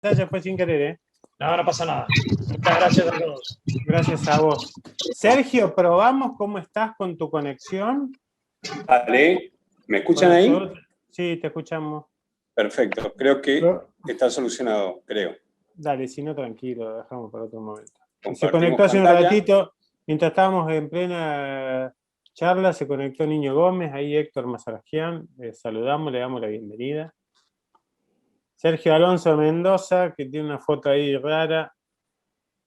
pantalla, fue sin querer, ¿eh? No, no pasa nada. Muchas gracias a todos. Gracias a vos. Sergio, ¿probamos cómo estás con tu conexión? Vale, ¿me escuchan ahí? Sí, te escuchamos. Perfecto, creo que está solucionado, creo. Dale, si no, tranquilo, lo dejamos para otro momento. Se Compartimos conectó hace un pantalla. ratito, mientras estábamos en plena charla, se conectó Niño Gómez, ahí Héctor Mazarajian, saludamos, le damos la bienvenida. Sergio Alonso Mendoza, que tiene una foto ahí rara,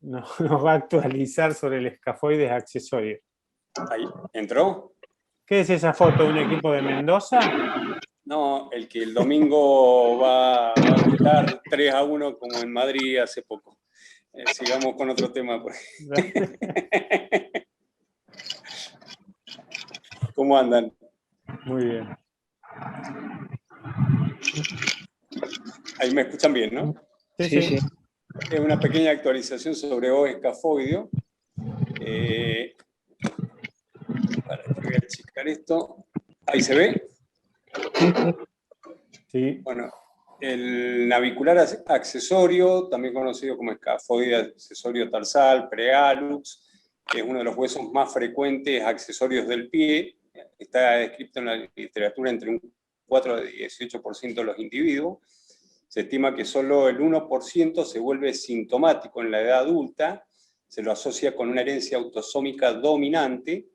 nos va a actualizar sobre el escafoides accesorio. Ahí, ¿entró? ¿Qué es esa foto? ¿Un equipo de Mendoza? No, el que el domingo va a gritar 3-1 como en Madrid hace poco. Sigamos con otro tema. ¿Cómo andan? Muy bien. Ahí me escuchan bien, ¿no? Sí. Es una pequeña actualización sobre O escafoideo. Voy a checar esto. ¿Ahí se ve? Sí. Bueno, el navicular accesorio, también conocido como escafoide accesorio tarsal, prealux, que es uno de los huesos más frecuentes accesorios del pie, está descrito en la literatura entre un 4 y 18% de los individuos. Se estima que solo el 1% se vuelve sintomático en la edad adulta, se lo asocia con una herencia autosómica dominante.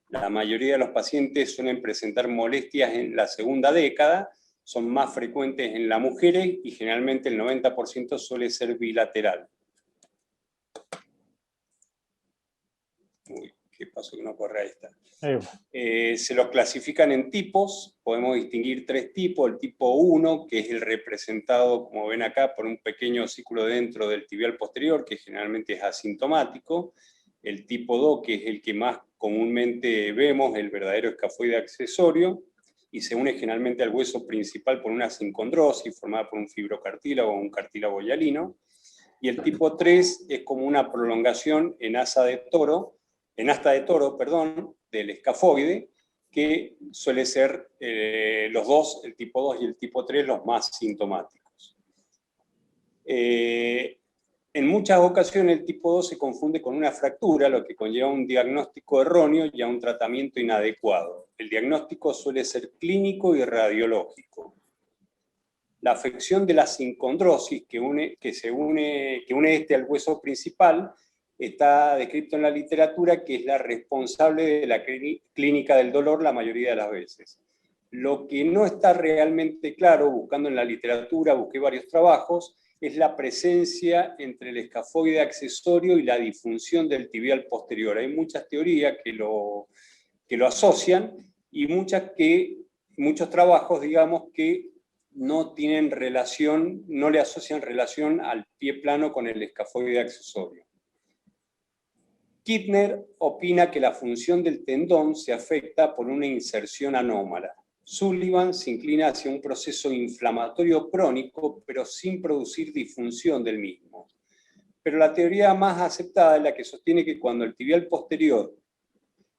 La mayoría de los pacientes suelen presentar molestias en la segunda década, son más frecuentes en las mujeres y generalmente el 90% suele ser bilateral. Uy, ¿qué pasó que no corre ahí está? Se los clasifican en tipos, podemos distinguir 3 tipos. El tipo 1, que es el representado, como ven acá, por un pequeño círculo dentro del tibial posterior, que generalmente es asintomático. El tipo 2, que es el que más comúnmente vemos, el verdadero escafoide accesorio, y se une generalmente al hueso principal por una sincondrosis formada por un fibrocartílago o un cartílago hialino. Y el tipo 3 es como una prolongación en asta de toro, del escafoide, que suele ser los dos, el tipo 2 y el tipo 3, los más sintomáticos. En muchas ocasiones el tipo 2 se confunde con una fractura, lo que conlleva un diagnóstico erróneo y a un tratamiento inadecuado. El diagnóstico suele ser clínico y radiológico. La afección de la sincondrosis que une este al hueso principal está descrito en la literatura, que es la responsable de la clínica del dolor la mayoría de las veces. Lo que no está realmente claro, buscando en la literatura, busqué varios trabajos, es la presencia entre el escafoide accesorio y la disfunción del tibial posterior. Hay muchas teorías que lo asocian y muchos trabajos, digamos, que no tienen relación, no le asocian relación al pie plano con el escafoide accesorio. Kittner opina que la función del tendón se afecta por una inserción anómala. Sullivan se inclina hacia un proceso inflamatorio crónico, pero sin producir disfunción del mismo. Pero la teoría más aceptada es la que sostiene que cuando el tibial posterior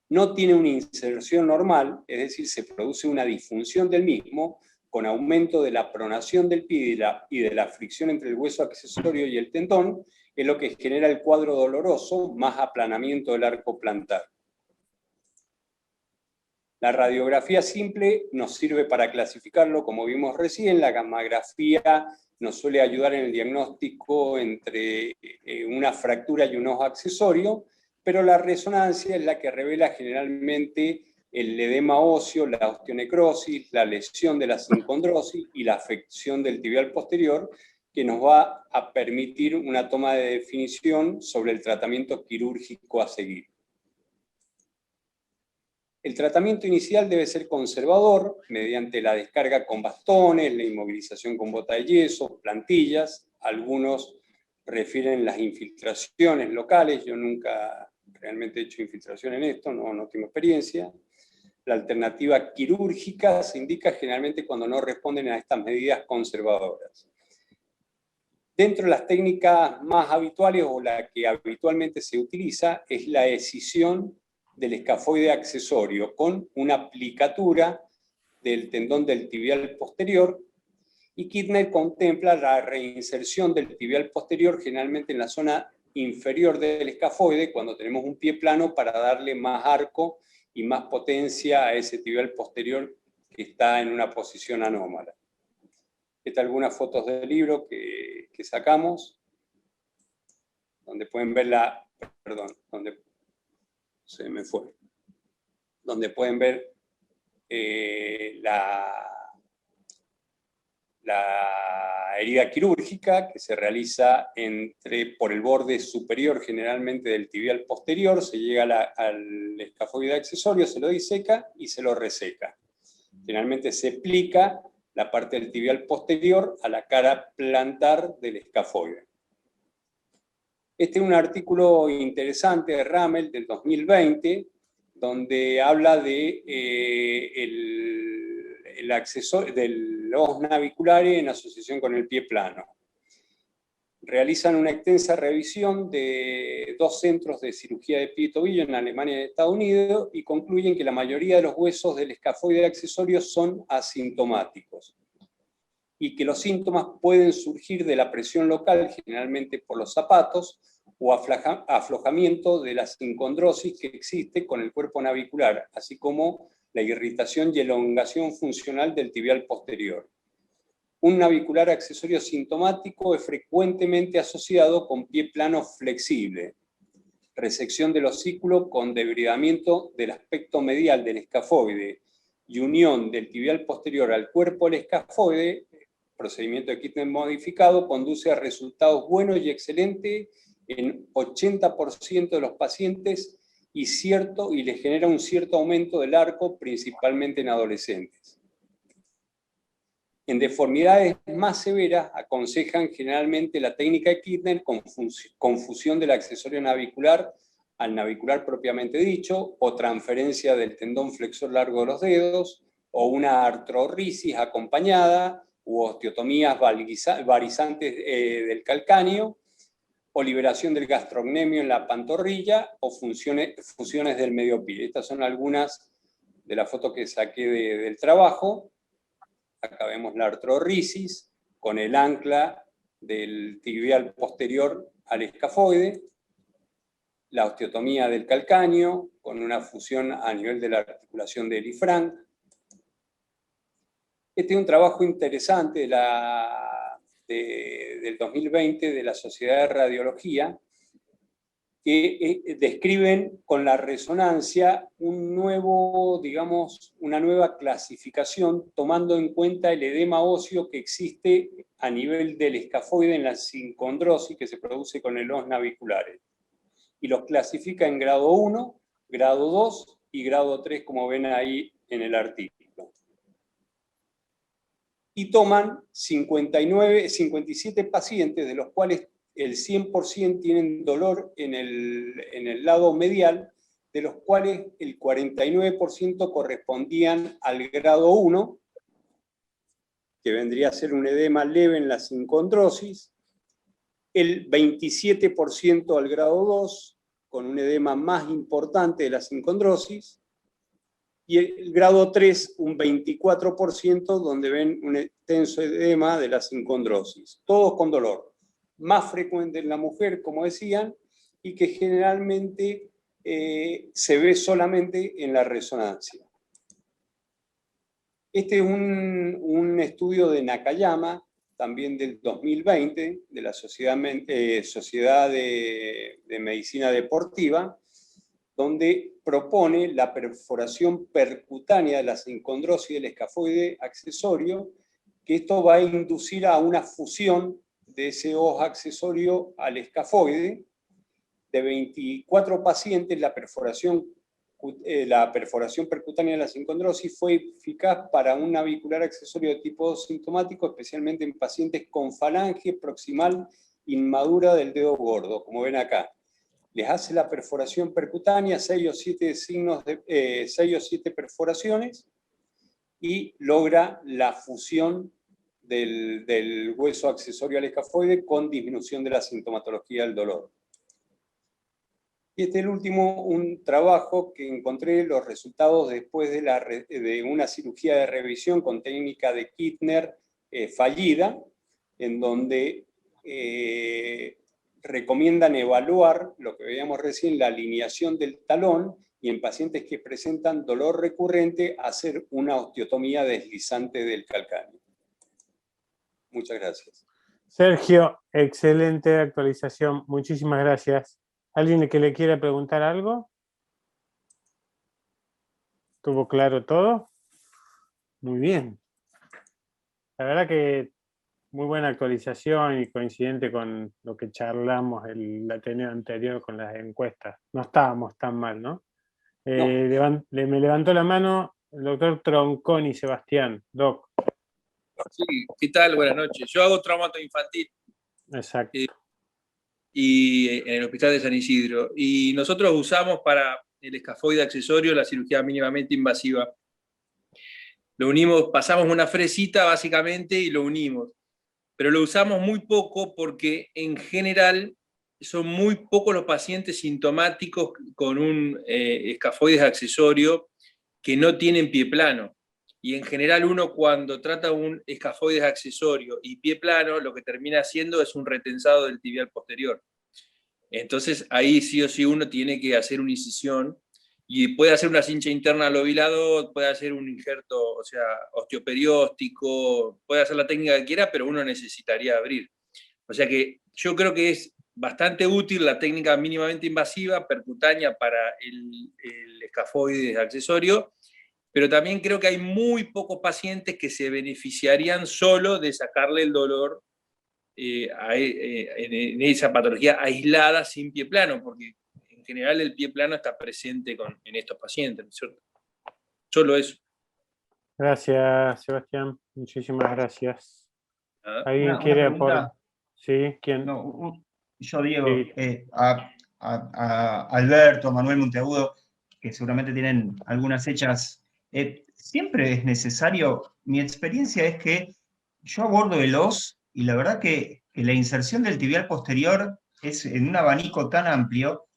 no tiene una inserción normal, es decir, se produce una disfunción del mismo, con aumento de la pronación del pie y de la fricción entre el hueso accesorio y el tendón, es lo que genera el cuadro doloroso más aplanamiento del arco plantar. La radiografía simple nos sirve para clasificarlo, como vimos recién. La gammagrafía nos suele ayudar en el diagnóstico entre una fractura y un ojo accesorio, pero la resonancia es la que revela generalmente el edema óseo, la osteonecrosis, la lesión de la sincondrosis y la afección del tibial posterior, que nos va a permitir una toma de definición sobre el tratamiento quirúrgico a seguir. El tratamiento inicial debe ser conservador, mediante la descarga con bastones, la inmovilización con bota de yeso, plantillas. Algunos refieren las infiltraciones locales. Yo nunca realmente he hecho infiltración en esto, no tengo experiencia. La alternativa quirúrgica se indica generalmente cuando no responden a estas medidas conservadoras. Dentro de las técnicas más habituales, o la que habitualmente se utiliza, es la escisión del escafoide accesorio con una aplicatura del tendón del tibial posterior Y Kittner contempla la reinserción del tibial posterior, generalmente en la zona inferior del escafoide, cuando tenemos un pie plano, para darle más arco y más potencia a ese tibial posterior que está en una posición anómala. Estas algunas fotos del libro que sacamos, donde pueden ver donde se me fue, donde pueden ver la herida quirúrgica que se realiza por el borde superior generalmente del tibial posterior, se llega al escafoide accesorio, se lo diseca y se lo reseca. Generalmente se aplica la parte del tibial posterior a la cara plantar del escafoide. Este es un artículo interesante de Ramel del 2020, donde habla de del os navicularis en asociación con el pie plano. Realizan una extensa revisión de 2 centros de cirugía de pie y tobillo en Alemania y Estados Unidos y concluyen que la mayoría de los huesos del escafoide accesorio son asintomáticos y que los síntomas pueden surgir de la presión local, generalmente por los zapatos, o aflojamiento de la sincondrosis que existe con el cuerpo navicular, así como la irritación y elongación funcional del tibial posterior. Un navicular accesorio sintomático es frecuentemente asociado con pie plano flexible, resección del osículo con debridamiento del aspecto medial del escafoide y unión del tibial posterior al cuerpo del escafoide. Procedimiento de Kittner modificado conduce a resultados buenos y excelentes en 80% de los pacientes y les genera un cierto aumento del arco, principalmente en adolescentes. En deformidades más severas aconsejan generalmente la técnica de Kittner con fusión del accesorio navicular al navicular propiamente dicho, o transferencia del tendón flexor largo de los dedos, o una artrorrisis acompañada, u osteotomías varizantes del calcáneo, o liberación del gastrocnemio en la pantorrilla, o fusiones del medio pie. Estas son algunas de las fotos que saqué del trabajo. Acá vemos la artrorrisis, con el ancla del tibial posterior al escafoide, la osteotomía del calcáneo, con una fusión a nivel de la articulación de Eli-Frank. Este es un trabajo interesante del 2020 de la Sociedad de Radiología, que describen con la resonancia una nueva clasificación, tomando en cuenta el edema óseo que existe a nivel del escafoide en la sincondrosis que se produce con el os naviculares. Y los clasifica en grado 1, grado 2 y grado 3, como ven ahí en el artículo. Y toman 57 pacientes, de los cuales el 100% tienen dolor en el lado medial, de los cuales el 49% correspondían al grado 1, que vendría a ser un edema leve en la sincondrosis, el 27% al grado 2, con un edema más importante de la sincondrosis, y el grado 3, un 24%, donde ven un extenso edema de la sincondrosis. Todos con dolor. Más frecuente en la mujer, como decían, y que generalmente se ve solamente en la resonancia. Este es un estudio de Nakayama, también del 2020, de la Sociedad de Medicina Deportiva, donde propone la perforación percutánea de la sincondrosis del escafoide accesorio, que esto va a inducir a una fusión de ese os accesorio al escafoide. De 24 pacientes, la perforación percutánea de la sincondrosis fue eficaz para un navicular accesorio de tipo 2 sintomático, especialmente en pacientes con falange proximal inmadura del dedo gordo, como ven acá. Les hace la perforación percutánea, 6 o 7 perforaciones, y logra la fusión del hueso accesorio al escafoide con disminución de la sintomatología del dolor. Y este es el último, un trabajo que encontré los resultados después de una cirugía de revisión con técnica de Kittner fallida, en donde recomiendan evaluar lo que veíamos recién, la alineación del talón, y en pacientes que presentan dolor recurrente, hacer una osteotomía deslizante del calcáneo. Muchas gracias. Sergio, excelente actualización. Muchísimas gracias. ¿Alguien que le quiera preguntar algo? ¿Estuvo claro todo? Muy bien. La verdad que muy buena actualización y coincidente con lo que charlamos el Ateneo anterior con las encuestas. No estábamos tan mal, ¿no? No. Me levantó la mano el doctor Tronconi, Sebastián. Doc. Sí, ¿qué tal? Buenas noches. Yo hago traumato infantil. Exacto. Y en el Hospital de San Isidro. Y nosotros usamos para el escafoide accesorio la cirugía mínimamente invasiva. Lo unimos, pasamos una fresita básicamente y lo unimos. Pero lo usamos muy poco porque en general son muy pocos los pacientes sintomáticos con un escafoides accesorio que no tienen pie plano. Y en general uno cuando trata un escafoides accesorio y pie plano, lo que termina haciendo es un retensado del tibial posterior. Entonces ahí sí o sí uno tiene que hacer una incisión y puede hacer una cincha interna al ovilado, puede hacer un injerto, o sea, osteoperióstico, puede hacer la técnica que quiera, pero uno necesitaría abrir. O sea que yo creo que es bastante útil la técnica mínimamente invasiva, percutánea para el escafoide accesorio, pero también creo que hay muy pocos pacientes que se beneficiarían solo de sacarle el dolor en esa patología aislada sin pie plano, porque en general el pie plano está presente en estos pacientes, ¿no es cierto? Solo eso. Gracias, Sebastián. Muchísimas gracias. ¿Ah? ¿Alguien quiere aportar? Sí, ¿quién? No, yo, Diego, Sí. a Alberto, Manuel Monteagudo, que seguramente tienen algunas hechas, siempre es necesario, mi experiencia es que yo abordo el OS y la verdad que la inserción del tibial posterior es en un abanico tan amplio